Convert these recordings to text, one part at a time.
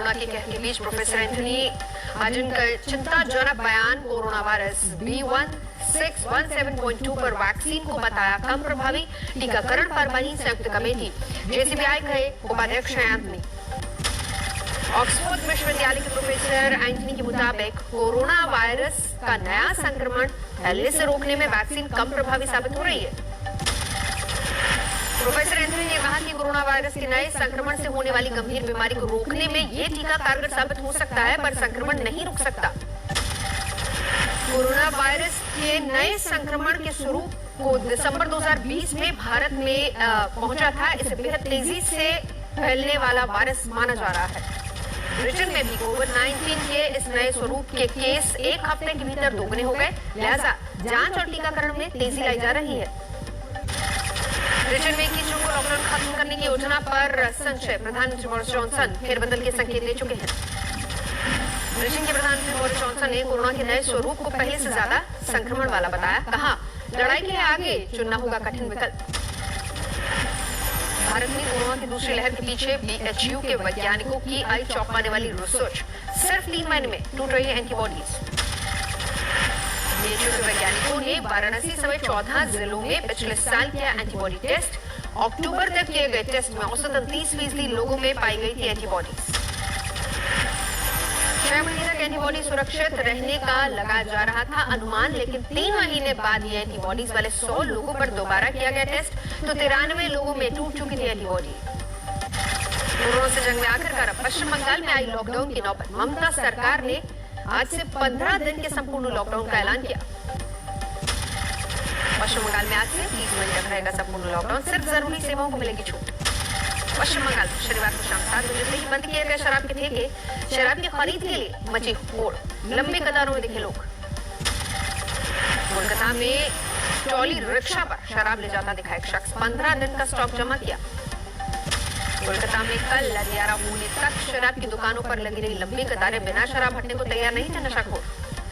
Corona के कहर के बीच प्रोफेसर एंथनी आजन का चिंताजनक बयान कोरोना वायरस B1617.2 पर वैक्सीन को बताया कम प्रभावी। टीकाकरण पर बनी संयुक्त कमेटी। JCVI के उपाध्यक्ष हैं एंथनी। ऑक्सफोर्ड विश्वविद्यालय के प्रोफेसर एंथनी के मुताबिक कोरोना वायरस का नया संक्रमण फैलने से रोकने में वैक्सीन कम प्रभावी साबित हो रही है। प्रोफेसर एंथनी ने कहा कि कोरोना वायरस के नए संक्रमण से होने वाली गंभीर बीमारी को रोकने में ये टीका कारगर साबित हो सकता है, पर संक्रमण नहीं रुक सकता। कोरोना वायरस के नए संक्रमण के स्वरूप को दिसंबर 2020 में भारत में पहुंचा था। इसे बेहद तेजी से फैलने वाला वायरस माना जा रहा है। ब्रिटेन में भी कोविड-19 के इस नए स्वरूप के केस एक हफ्ते के भीतर दोगुने हो गए। लिहाजा जांच और टीकाकरण में तेजी लाई जा रही है। ब्रिटेन में 21 जून को लॉकडाउन खत्म करने की योजना पर संशय। प्रधानमंत्री बोरिस जॉनसन फेरबदल के संकेत दे चुके हैं। ब्रिटेन के प्रधानमंत्री बोरिस जॉनसन ने कोरोना के नए स्वरूप को पहले से ज्यादा संक्रमण वाला बताया। कहा, लड़ाई के लिए आगे चुनना होगा कठिन विकल्प। भारत में कोरोना की दूसरी लहर के पीछे BHU के वैज्ञानिकों की आई चौंकाने वाली रिसर्च। सिर्फ 3 महीने में टूट रही है एंटीबॉडीज। BHU के वैज्ञानिकों ने वाराणसी समेत 14 जिलों में पिछले साल किया एंटीबॉडी टेस्ट। अक्टूबर तक किए गए टेस्ट में औसतन 30% लोगों में पाई गई थी एंटीबॉडीज। 6 महीने तक एंटीबॉडी सुरक्षित रहने का लगाया जा रहा था अनुमान, लेकिन 3 महीने बाद ये एंटीबॉडीज वाले 100 लोगों पर दोबारा किया गया टेस्ट तो 93 लोगों में टूट चुकी थी एंटीबॉडी। कोरोना से जंग में आखिरकार पश्चिम बंगाल में आई लॉकडाउन की नौबत। ममता सरकार ने आज से 15 दिन के संपूर्ण लॉकडाउन का ऐलान किया। पश्चिम बंगाल में आज से 30 मई तक रहेगा संपूर्ण लॉकडाउन। सिर्फ जरूरी सेवाओं को मिलेगी छूट। पश्चिम बंगाल में शनिवार को शाम 7 बजे से ही बंद किए गए शराब के ठेके। शराब की खरीद के लिए मची होड़। लंबी कतारों में दिखे लोग। कोलकाता में ट्रॉली रिक्शा पर शराब ले जाता दिखा एक शख्स। 15 दिन का स्टॉक जमा किया। कोलकाता में कल ललियारा होने तक शराब की दुकानों पर लगी रही लंबी कतारें। बिना शराब हटने को तैयार नहीं थे नशाखोर।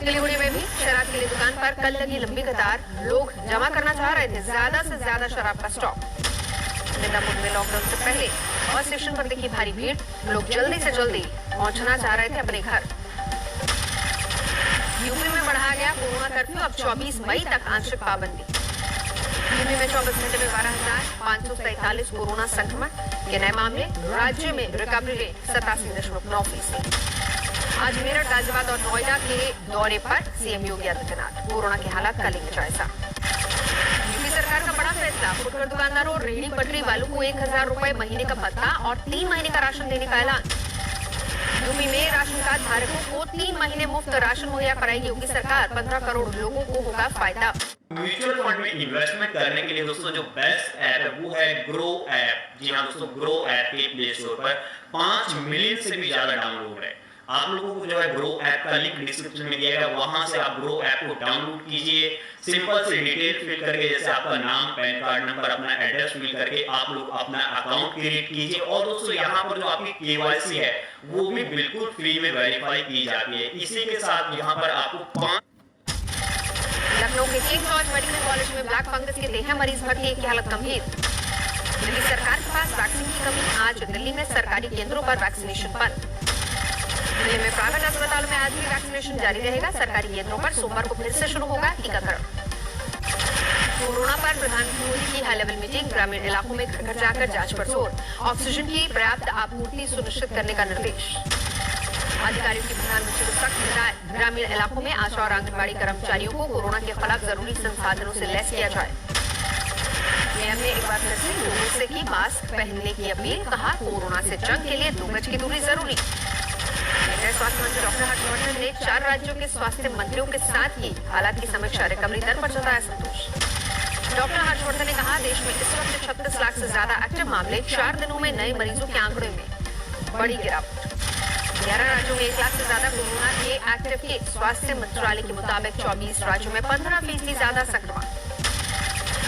सिलीगुड़ी में भी शराब के लिए दुकान पर कल लगी लंबी कतार। लोग जमा करना चाह रहे थे ज्यादा से ज्यादा शराब का स्टॉक। मिर्जापुर में लॉकडाउन से पहले बस स्टेशन पर दिखी भारी भीड़। लोग जल्दी से जल्दी पहुंचना चाह रहे थे अपने घर। यूपी में बढ़ाया गया कोरोना कर्फ्यू। अब 24 मई तक आंशिक पाबंदी। यूपी में 24 घंटे में 12,543 कोरोना संक्रमण के नए मामले। राज्य में रिकवरी रेट 87.9%। आज मेरठ, गाजियाबाद और नोएडा के दौरे पर सीएम योगी आदित्यनाथ। कोरोना के हालात का लेंगे जायजा। यूपी सरकार का बड़ा फैसला। फुटकर दुकानदारों और रेहड़ी पटरी वालों को 1000 रुपए महीने का भत्ता और 3 महीने का राशन देने का ऐलान। यूपी में राशन कार्ड धारकों को 3 महीने मुफ्त राशन मुहैया कराएगी योगी सरकार। 15 करोड़ लोगों को होगा फायदा। म्यूचुअल फंड में इन्वेस्टमेंट करने के लिए दोस्तों जो बेस्ट ऐप है वो है ग्रो ऐप। जी हाँ दोस्तों, ग्रो ऐप के प्ले स्टोर पर 5 मिलियन से भी ज्यादा डाउनलोड है। आप लोगों को जो है ग्रो ऐप का लिंक डिस्क्रिप्शन में दिया गया, वहां से आप ग्रो ऐप को डाउनलोड कीजिए। सिंपल से डिटेल फिल करके, जैसे आपका नाम, पैन कार्ड नंबर, अपना एड्रेस फिल करके आप लोग अपना अकाउंट क्रिएट कीजिए। और दोस्तों यहाँ पर जो आपकी KYC है वो भी बिल्कुल फ्री में वेरीफाई की जाती है। इसी के साथ यहाँ पर आपको 5 लखनऊ के किंग जॉर्ज मेडिकल कॉलेज में ब्लैक फंगस के 13 मरीज भर्ती, एक की हालत गंभीर। दिल्ली सरकार के पास वैक्सीन की कमी। आज दिल्ली में सरकारी केंद्रों पर वैक्सीनेशन बंद। दिल्ली में प्राइवेट अस्पतालों में आज भी वैक्सीनेशन जारी रहेगा। सरकारी केंद्रों पर सोमवार को फिर से शुरू होगा टीकाकरण। कोरोना पर प्रधानमंत्री मोदी की हाई लेवल मीटिंग। ग्रामीण इलाकों में घर घर जाकर जांच पर जोर। ऑक्सीजन की पर्याप्त आपूर्ति सुनिश्चित करने का निर्देश। अधिकारियों की प्रधानमंत्री को सख्त हिदायत। ग्रामीण इलाकों में आशा और आंगनबाड़ी कर्मचारियों को कोरोना के खिलाफ जरूरी संसाधनों से लैस किया जाए। पीएम ने एक बार फिर से लोगों से की मास्क पहनने की अपील। कहा, कोरोना से जंग के लिए 2 गज की दूरी जरूरी। स्वास्थ्य मंत्री डॉक्टर हर्षवर्धन ने 4 राज्यों के स्वास्थ्य मंत्रियों के साथ ही हालात की समीक्षा। रिकवरी दर पर जताया संतोष। डॉक्टर हर्षवर्धन ने कहा, देश में इस वक्त 36 लाख से ज्यादा एक्टिव मामले। 4 दिनों में नए मरीजों के आंकड़े में बड़ी गिरावट। 11 राज्यों में 1 लाख से ज्यादा कोरोना के एक्टिव केस। स्वास्थ्य मंत्रालय के मुताबिक 24 राज्यों में 15% ज्यादा संक्रमण।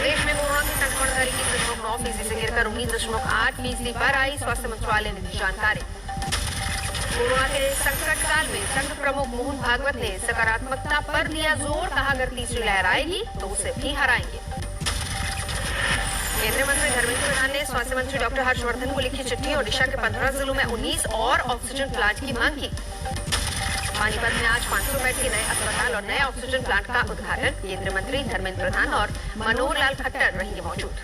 देश में कोरोना की संक्रमण दर 21.9% से गिरकर 19.8% पर आई। स्वास्थ्य मंत्रालय ने दी जानकारी। कोरोना के संकट काल में संघ प्रमुख मोहन भागवत ने सकारात्मकता पर दिया जोर। कहा, अगर तीसरी लहर आएगी तो उसे भी हराएंगे। केंद्रीय मंत्री धर्मेंद्र प्रधान ने स्वास्थ्य मंत्री डॉक्टर हर्षवर्धन को लिखी चिट्ठी। ओडिशा के 15 जिलों में 19 और ऑक्सीजन प्लांट की मांग की। पानीपत में आज 500 बेड के नए अस्पताल और नए ऑक्सीजन प्लांट का उद्घाटन। केंद्रीय मंत्री धर्मेंद्र प्रधान और मनोहर लाल खट्टर रहेंगे मौजूद।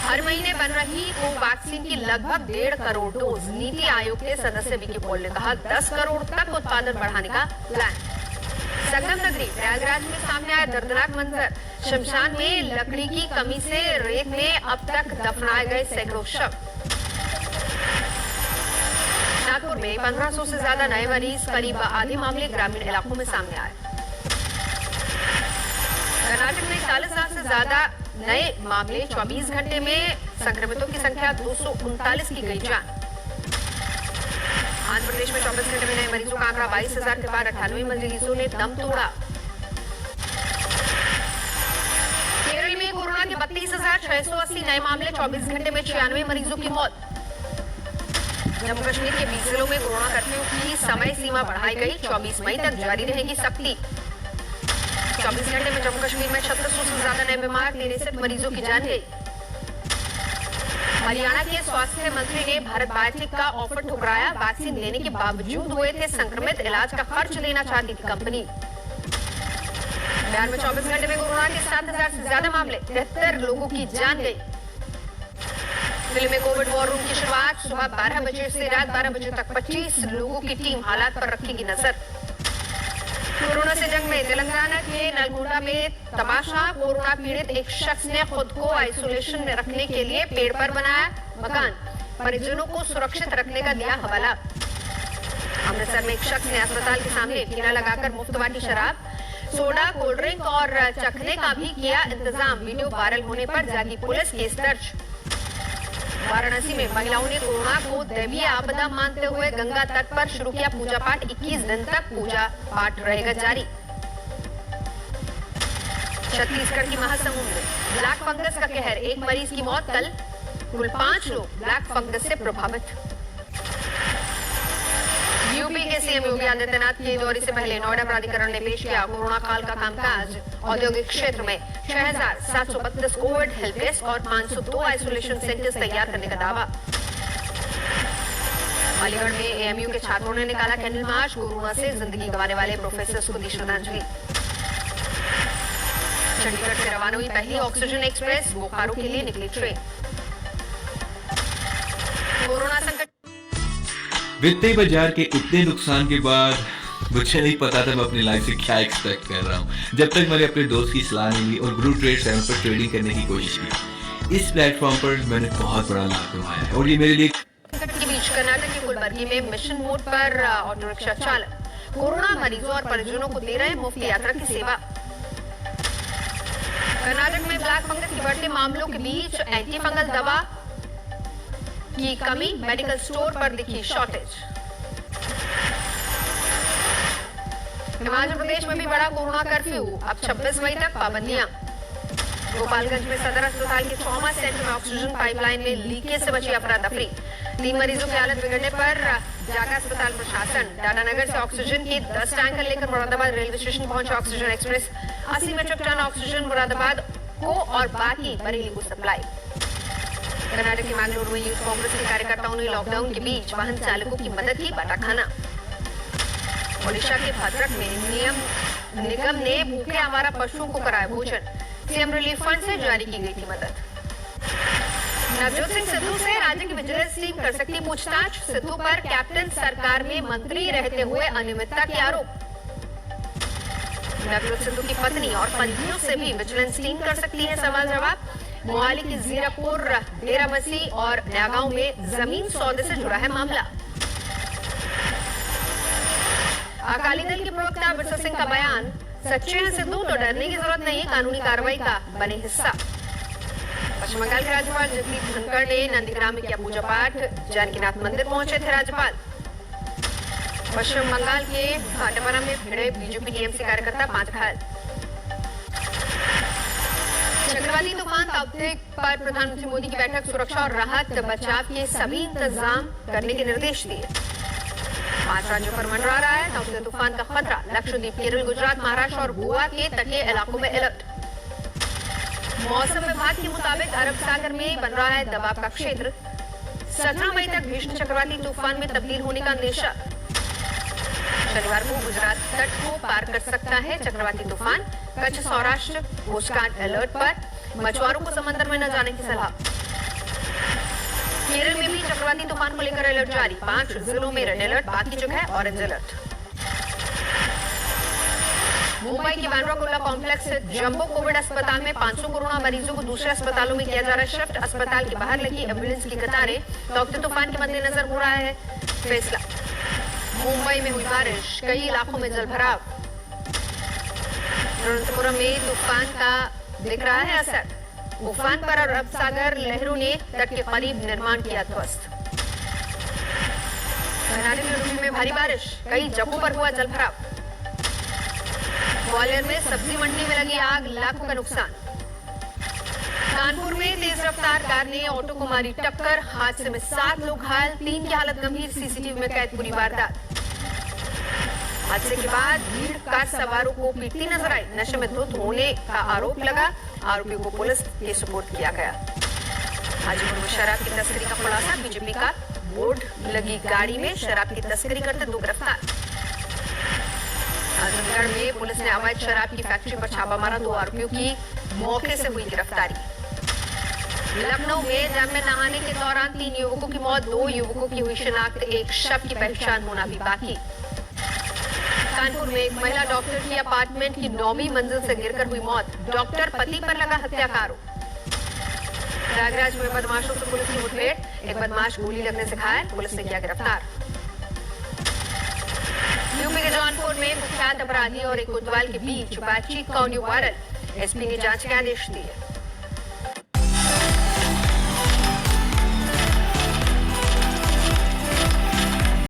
हर महीने बन रही कोवैक्सीन की लगभग 1.5 करोड़ डोज। नीति आयोग के सदस्य वीके पॉल ने कहा 10 करोड़ तक उत्पादन बढ़ाने का प्लान। संगम नगरी प्रयागराज में सामने आया दर्दनाक मंजर। शमशान में लकड़ी की कमी से रेत में अब तक दफनाए गए सैकड़ों शव। नागपुर में 1500 से ज्यादा नए मरीज, करीब आधे मामले ग्रामीण इलाकों में सामने आए। कर्नाटक में 40,000 से ज्यादा नए मामले, 24 घंटे में संक्रमितों की संख्या 239 की गई जान। आंध्र प्रदेश में 24 घंटे में नए मरीजों का आंकड़ा 22,000 के बाद 98 मरीजों ने दम तोड़ा। केरल में कोरोना के 32,680 नए मामले, 24 घंटे में 96 मरीजों की मौत। जम्मू कश्मीर के 20 जिलों में कोरोना कर्फ्यू की समय सीमा बढ़ाई गई। 24 मई तक जारी रहेगी सख्ती। 24 घंटे में जम्मू कश्मीर में 3600 से ज्यादा नए बीमार, 63 मरीजों की जान गई। हरियाणा के स्वास्थ्य मंत्री ने भारत बायोटेक का ऑफर ठुकराया। वैक्सीन लेने के बावजूद हुए थे संक्रमित, इलाज का खर्च देना चाहती थी कंपनी। बिहार में 24 घंटे में कोरोना के 7,000 से ज्यादा मामले, 73 लोगों की जान गई। दिल्ली में कोविड वॉर रूम की शुरुआत। सुबह 12 बजे से रात 12 बजे तक 25 लोगों की टीम हालात पर रखेगी नजर। कोरोना से जंग में तेलंगाना के नलगोंडा में तमाशा। कोरोना पीड़ित एक शख्स ने खुद को आइसोलेशन में रखने के लिए पेड़ पर बनाया मकान। परिजनों को सुरक्षित रखने का दिया हवाला। अमृतसर में एक शख्स ने अस्पताल के सामने ठेला लगाकर मुफ्त बांटी शराब, सोडा, कोल्ड ड्रिंक और चखने का भी किया इंतजाम। वीडियो वायरल होने पर जागी पुलिस, केस दर्ज। वाराणसी में महिलाओं ने कोरोना को दैवीय आपदा मानते हुए गंगा तट पर शुरू किया पूजा पाठ। 21 दिन तक पूजा पाठ रहेगा जारी। छत्तीसगढ़ की महासमुंद में ब्लैक फंगस का कहर, एक मरीज की मौत। कल कुल 5 लोग ब्लैक फंगस से प्रभावित। यूपी के सीएम योगी आदित्यनाथ के दौरे से पहले नोएडा प्राधिकरण ने पेश किया कोरोना काल का कामकाज। औद्योगिक क्षेत्र में 6,732 कोविड हेल्प डेस्क और 502 आइसोलेशन सेंटर्स तैयार करने का दावा। अलीगढ़ में एएमयू के छात्रों ने निकाला कैंडल मार्च। कोरोना से जिंदगी गंवाने वाले प्रोफेसर्स को दी श्रद्धांजलि। चंडीगढ़ से रवाना हुई पहली ऑक्सीजन एक्सप्रेस, बोकारो के लिए निकली ट्रेन। कोरोना संकट वित्तीय बाजार के इतने नुकसान के बाद मुझे नहीं पता था मैं अपनी लाइफ से क्या एक्सपेक्ट कर रहा हूँ। जब तक मैंने अपने दोस्त की सलाह नहीं ली और गुरु ट्रेड 7 पर ट्रेडिंग करने की कोशिश की, इस प्लेटफॉर्म पर मैंने बहुत बड़ा लाभ कमाया है। और ये मेरे लिए संकट के बीच कर्नाटक के कुलबर्गी में मिशन मोड पर ऑटो रिक्शा चालक कोरोना मरीजों और परिजनों को दे रहे हैं मुफ्त यात्रा की सेवा। कर्नाटक में ब्लैक फंगस के बढ़ते मामलों के बीच एंटी फंगल दवा की कमी, मेडिकल स्टोर पर दिखी शॉर्टेज। हिमाचल प्रदेश में भी बड़ा कोरोना कर्फ्यू, अब 26 मई तक पाबंदियां। गोपालगंज में सदर अस्पताल के ट्रॉमा सेंटर में ऑक्सीजन पाइपलाइन में लीकेज से बची अफरा तफरी। 3 मरीजों की हालत बिगड़ने पर जागा अस्पताल प्रशासन। टाटानगर से ऑक्सीजन के 10 टैंकर लेकर मुरादाबाद रेलवे स्टेशन पहुंचे oxygen express. 80 metric ton oxygen Moradabad को और बाकी बरेली को सप्लाई। कर्नाटक के मैंगलोर में यूथ कांग्रेस के कार्यकर्ताओं ने लॉकडाउन के बीच वाहन चालकों की मदद की, बांटा खाना। ओडिशा के भद्रक में निगम ने भूखे आवारा पशुओं को कराया भोजन। सीएम रिलीफ फंड से जारी की गई थी मदद। नवजोत सिंह सिद्धू से राज्य की विजिलेंस टीम कर सकती पूछताछ। सिद्धू पर कैप्टन सरकार में मंत्री रहते हुए अनियमितता के आरोप। नवजोत सिद्धू की पत्नी और पंत्नियों से भी विजिलेंस टीम कर सकती है सवाल जवाब। मोहाली के जीरापुर, डेराबस्सी और नयागांव में जमीन सौदे से जुड़ा है मामला। अकाली दल के प्रवक्ता बिरसा सिंह का बयान, सच्चे हैं सिद्धू तो डरने की जरूरत नहीं, कानूनी कार्रवाई का बने हिस्सा। पश्चिम बंगाल के राज्यपाल जगदीप धनखड़ ने नंदीग्राम में किया पूजा पाठ। जानकीनाथ मंदिर पहुंचे थे राज्यपाल। पश्चिम बंगाल के भाटापारा में भिड़े बीजेपी टीएमसी कार्यकर्ता, 5 घायल। चक्रवाती तूफान ताउते पर प्रधानमंत्री मोदी की बैठक। सुरक्षा और राहत बचाव के सभी इंतजाम करने के निर्देश दिए। 5 राज्यों पर मंडरा रहा है ताउते तूफान का खतरा। लक्षद्वीप, केरल, गुजरात, महाराष्ट्र और गोवा के तटीय इलाकों में अलर्ट। मौसम विभाग के मुताबिक अरब सागर में बन रहा है दबाव का क्षेत्र। 17 मई तक भीषण चक्रवाती तूफान में तब्दील होने का अंदेशा। शनिवार को गुजरात तट को पार कर सकता है चक्रवाती तूफान। Kutch Saurashtra coast guard alert पर, मछुआरों को समंदर में न जाने की सलाह। केरल में भी चक्रवाती तूफान को लेकर अलर्ट जारी। 5 जिलों में रेड अलर्ट, बाकी जगह ऑरेंज अलर्ट। मुंबई के बांद्रा कुर्ला कॉम्प्लेक्स स्थित जंबो कोविड अस्पताल में 500 कोरोना मरीजों को दूसरे अस्पतालों में किया जा रहा है शिफ्ट। अस्पताल के बाहर लगी एम्बुलेंस की कतारें। डॉक्टर तूफान के मद्देनजर हो रहा है फैसला। मुंबई में हुई बारिश, कई इलाकों में जलभराव। तिरुवनंतपुरम में तूफान का दिख रहा है असर। उफान पर अरब सागर लहरों ने तट के करीब निर्माण किया ध्वस्त। कर्नाटक में रुपी में भारी बारिश, कई जगहों पर हुआ जलभराव। ग्वालियर में सब्जी मंडी में लगी आग, लाखों का नुकसान। कानपुर में तेज रफ्तार कार ने ऑटो को मारी टक्कर, हादसे में 7 लोग घायल, 3 की हालत गंभीर। सीसीटीवी में कैद पूरी वारदात। हादसे के बाद भीड़ कार सवारों को पीटती नजर आई। नशे में धुत होने का आरोप लगा, आरोपियों को पुलिस के सुपुर्द किया गया। हाजीपुर में शराब की तस्करी का खुलासा। बीजेपी का बोर्ड लगी गाड़ी में शराब की तस्करी करते 2 गिरफ्तार। आजमगढ़ में पुलिस ने अवैध शराब की फैक्ट्री पर छापा मारा, 2 आरोपियों की मौके से हुई गिरफ्तारी। लखनऊ में डैम में नहाने के दौरान 3 युवकों की मौत, 2 युवकों की हुई शिनाख्त, एक शव की पहचान होना भी बाकी। कानपुर में एक महिला डॉक्टर की अपार्टमेंट की 9वीं मंजिल से गिरकर हुई मौत, डॉक्टर पति पर लगा हत्या का आरोप। प्रयागराज में बदमाशों से पुलिस की मुठभेड़, एक बदमाश गोली लगने से घायल, पुलिस ने किया गिरफ्तार। यूपी के जौनपुर में कुख्यात अपराधी और एक कोतवाल के बीच बातचीत का ऑडियो वायरल, एसपी ने जांच के आदेश दिए।